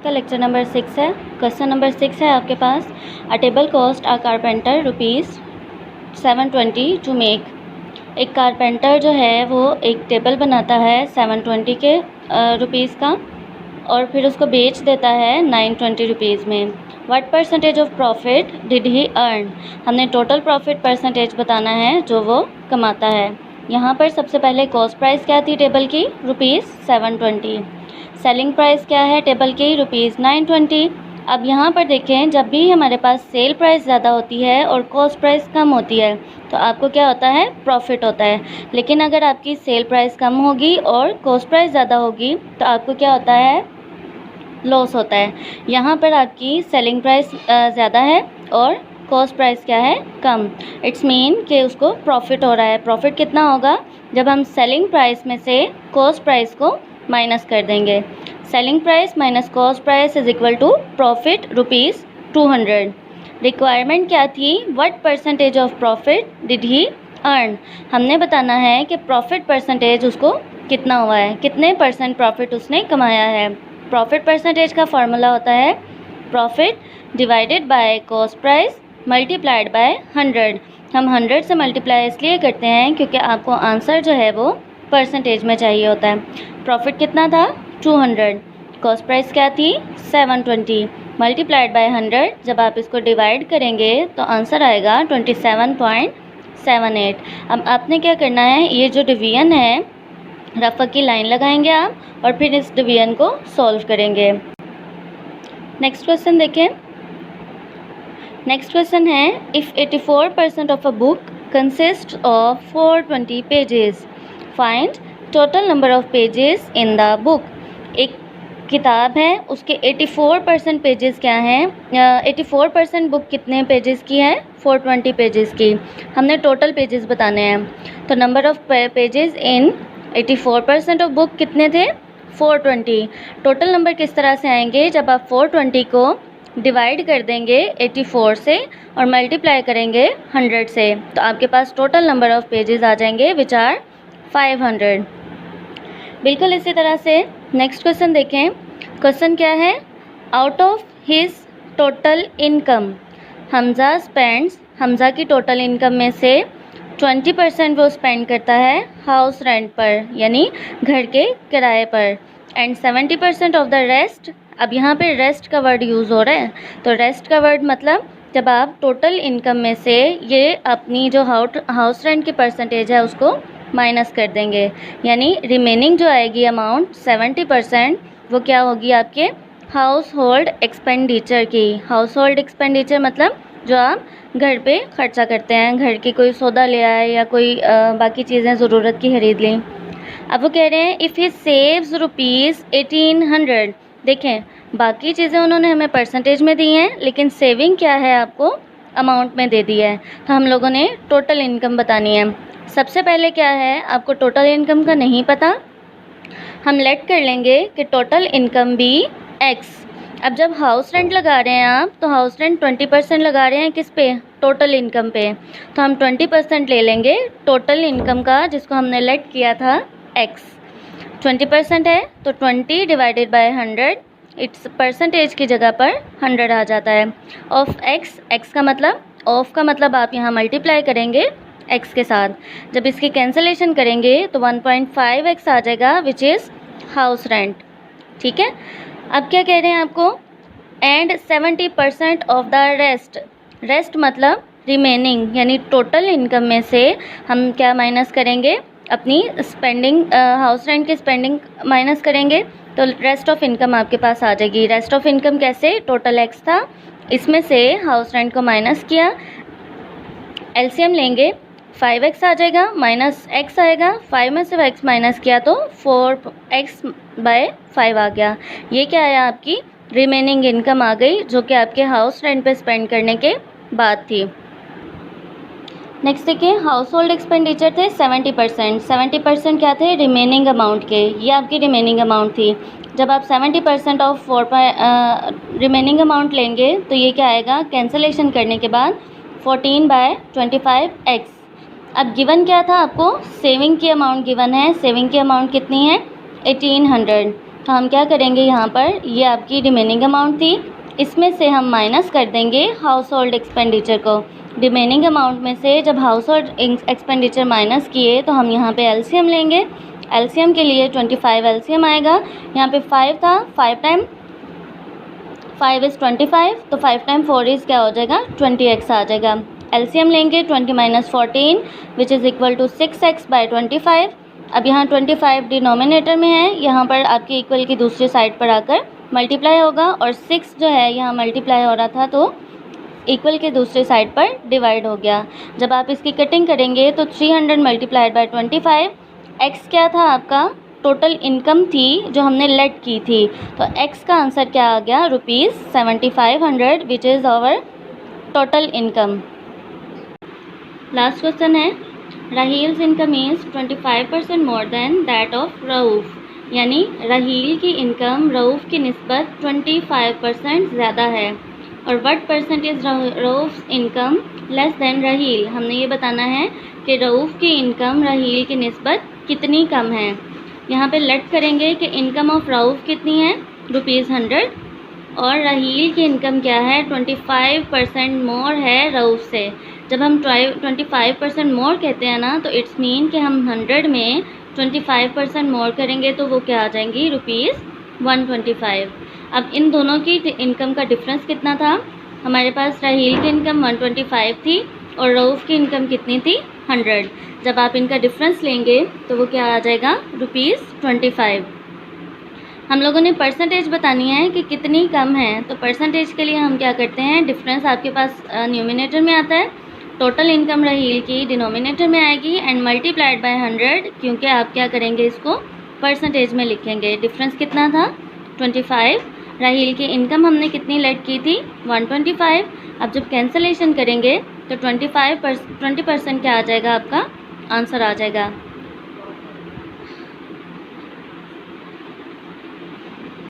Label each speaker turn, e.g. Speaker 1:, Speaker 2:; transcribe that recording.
Speaker 1: का lecture number 6 है। Question number 6 है आपके पास, a table cost a carpenter ₹720 to make. एक कारपेंटर जो है वो एक टेबल बनाता है 720 के रुपीज़ का और फिर उसको बेच देता है 920 रुपीज़ में। What percentage of profit did he earn. हमने टोटल प्रॉफिट परसेंटेज बताना है जो वो कमाता है। यहाँ पर सबसे पहले कॉस्ट प्राइस क्या थी टेबल की, ₹720। सेलिंग प्राइस क्या है टेबल की, ₹920। अब यहाँ पर देखें, जब भी हमारे पास सेल प्राइस ज़्यादा होती है और कॉस्ट प्राइस कम होती है तो आपको क्या होता है, प्रॉफिट होता है। लेकिन अगर आपकी सेल प्राइस कम होगी और कॉस्ट प्राइस ज़्यादा होगी तो आपको क्या होता है, लॉस होता है। यहाँ पर आपकी सेलिंग प्राइस ज़्यादा है और कॉस्ट प्राइस क्या है, कम। इट्स मीन कि उसको प्रॉफिट हो रहा है। प्रॉफिट कितना होगा, जब हम सेलिंग प्राइस में से कॉस्ट प्राइस को माइनस कर देंगे। Selling price minus cost price is equal to profit ₹200। Requirement क्या थी, what percentage of profit did he earn. हमने बताना है कि प्रॉफिट परसेंटेज उसको कितना हुआ है, कितने परसेंट प्रॉफिट उसने कमाया है। प्रॉफिट परसेंटेज का फॉर्मूला होता है profit divided by cost price multiplied by 100। हम 100 से मल्टीप्लाई इसलिए करते हैं क्योंकि आपको आंसर जो है वो परसेंटेज में चाहिए होता है। प्रॉफिट कितना था, 200। कॉस्ट प्राइस क्या थी, 720 मल्टीप्लाइड बाय 100। जब आप इसको डिवाइड करेंगे तो आंसर आएगा 27.78। अब आपने क्या करना है, ये जो डिवीजन है रफ़ा की लाइन लगाएंगे आप और फिर इस डिवीजन को सॉल्व करेंगे। नेक्स्ट क्वेश्चन देखें। नेक्स्ट क्वेश्चन है, if 84% of a book consist of 420 pages, find total number of pages in the book. एक किताब है, उसके 84% पेजेस क्या हैं, 84% बुक कितने पेजेस की है, 420 पेजेस की। हमने टोटल पेजेस बताने हैं। तो number of pages in 84% of book कितने थे, 420। टोटल नंबर किस तरह से आएंगे, जब आप 420 को डिवाइड कर देंगे 84 से और मल्टीप्लाई करेंगे 100 से तो आपके पास टोटल नंबर ऑफ पेजेस आ जाएंगे विच आर 500। बिल्कुल इसी तरह से नेक्स्ट क्वेश्चन देखें। क्वेश्चन क्या है, out of his total income Hamza spends, Hamza की टोटल इनकम में से 20% वो स्पेंड करता है हाउस रेंट पर, यानी घर के किराए पर, एंड 70% ऑफ द रेस्ट। अब यहाँ पे रेस्ट का वर्ड यूज़ हो रहा है, तो रेस्ट का वर्ड मतलब जब आप टोटल इनकम में से ये अपनी जो हाउस रेंट की परसेंटेज है उसको माइनस कर देंगे, यानी रिमेनिंग जो आएगी अमाउंट 70% वो क्या होगी आपके हाउस होल्ड एक्सपेंडिचर की। हाउस होल्ड एक्सपेंडिचर मतलब जो आप घर पे खर्चा करते हैं, घर की कोई सौदा ले आए या कोई बाकी चीज़ें ज़रूरत की खरीद ली। अब वो कह रहे हैं इफ़ ही सेव्स ₹1800। देखें, बाकी चीज़ें उन्होंने हमें परसेंटेज में दी हैं लेकिन सेविंग क्या है आपको अमाउंट में दे दी है। तो हम लोगों ने टोटल इनकम बतानी है। सबसे पहले क्या है, आपको टोटल इनकम का नहीं पता, हम लेट कर लेंगे कि टोटल इनकम बी एक्स। अब जब हाउस रेंट लगा रहे हैं आप तो हाउस रेंट 20% लगा रहे हैं किस पे, टोटल इनकम पे, तो हम 20% ले लेंगे टोटल इनकम का जिसको हमने लेट किया था एक्स। 20% है तो 20 डिवाइडेड बाय 100, इट्स परसेंटेज की जगह पर 100 आ जाता है। ऑफ एक्स, एक्स का मतलब, ऑफ का मतलब आप यहाँ मल्टीप्लाई करेंगे एक्स के साथ। जब इसकी कैंसलेशन करेंगे तो 1.5x आ जाएगा विच इज़ हाउस रेंट। ठीक है, अब क्या कह रहे हैं आपको, and 70% of the rest. Rest मतलब रिमेनिंग, यानी टोटल इनकम में से हम क्या माइनस करेंगे, अपनी स्पेंडिंग, हाउस रेंट की स्पेंडिंग माइनस करेंगे तो रेस्ट ऑफ इनकम आपके पास आ जाएगी। रेस्ट ऑफ इनकम कैसे, टोटल एक्स था, इसमें से हाउस रेंट को माइनस किया, एलसीएम लेंगे 5x आ जाएगा माइनस x आएगा, 5 में से x माइनस किया तो 4x/5 आ गया। ये क्या आया, आपकी रिमेनिंग इनकम आ गई जो कि आपके हाउस रेंट पे स्पेंड करने के बाद थी। नेक्स्ट देखिए, हाउस होल्ड एक्सपेंडिचर थे 70%। 70% क्या थे, रिमेनिंग अमाउंट के, ये आपकी रिमेनिंग अमाउंट थी। जब आप 70% ऑफ रिमेनिंग अमाउंट लेंगे तो ये क्या आएगा, कैंसलेशन करने के बाद 14/25x। अब गिवन क्या था आपको, सेविंग की अमाउंट गिवन है। सेविंग की अमाउंट कितनी है, 1800। तो हम क्या करेंगे, यहाँ पर ये आपकी रिमेनिंग अमाउंट थी, इसमें से हम माइनस कर देंगे हाउस होल्ड एक्सपेंडिचर को। रिमेनिंग अमाउंट में से जब हाउस होल्ड एक्सपेंडिचर माइनस किए तो हम यहाँ पे एलसीएम लेंगे। एलसीएम के लिए 25 एलसीएम आएगा। यहाँ पे 5 था, 5 टाइम 5 इज़ 25, तो 5 टाइम 4 इज़ क्या हो जाएगा, 20x आ जाएगा। एलसीएम लेंगे 20 minus 14 which is equal to 6x by 25। अब यहाँ 25 डिनोमिनेटर में है, यहाँ पर आपके इक्वल की दूसरी साइड पर आकर मल्टीप्लाई होगा, और 6 जो है यहाँ मल्टीप्लाई हो रहा था तो इक्वल के दूसरे साइड पर डिवाइड हो गया। जब आप इसकी कटिंग करेंगे तो 300 मल्टीप्लाइड बाई 25, x क्या था आपका, टोटल इनकम थी जो हमने लेट की थी, तो x का आंसर क्या आ गया, ₹7500 which is our total income. Last question है, Raheel's income is 25% more than that of Rauf, यानी राहील की इनकम रऊफ़ की निस्बत 25% ज़्यादा है, और what percentage Rauf income less than Raheel, हमने ये बताना है कि रऊफ़ की इनकम राहील की निस्बत कितनी कम है। यहाँ पे लेट करेंगे कि इनकम ऑफ रऊफ़ कितनी है, ₹100, और राहील की इनकम क्या है, 25% मोर है रऊफ़ से। जब हम 25% मोर कहते हैं ना, तो इट्स मीन कि हम 100 में 25% मोर करेंगे तो वो क्या आ जाएंगी, ₹125। अब इन दोनों की इनकम का डिफरेंस कितना था, हमारे पास राहील की इनकम 125 थी और रऊफ़ की इनकम कितनी थी, 100। जब आप इनका डिफरेंस लेंगे तो वो क्या आ जाएगा, ₹25। हम लोगों ने परसेंटेज बतानी है कि कितनी कम है, तो परसेंटेज के लिए हम क्या करते हैं, डिफरेंस आपके पास न्यूमिनेटर में आता है, टोटल इनकम राहील की डिनोमिनेटर में आएगी, एंड मल्टीप्लाइड बाय 100, क्योंकि आप क्या करेंगे, इसको परसेंटेज में लिखेंगे। डिफरेंस कितना था, 25। राहील की इनकम हमने कितनी लेट की थी, 125। अब जब कैंसलेशन करेंगे तो 20% क्या आ जाएगा, आपका आंसर आ जाएगा।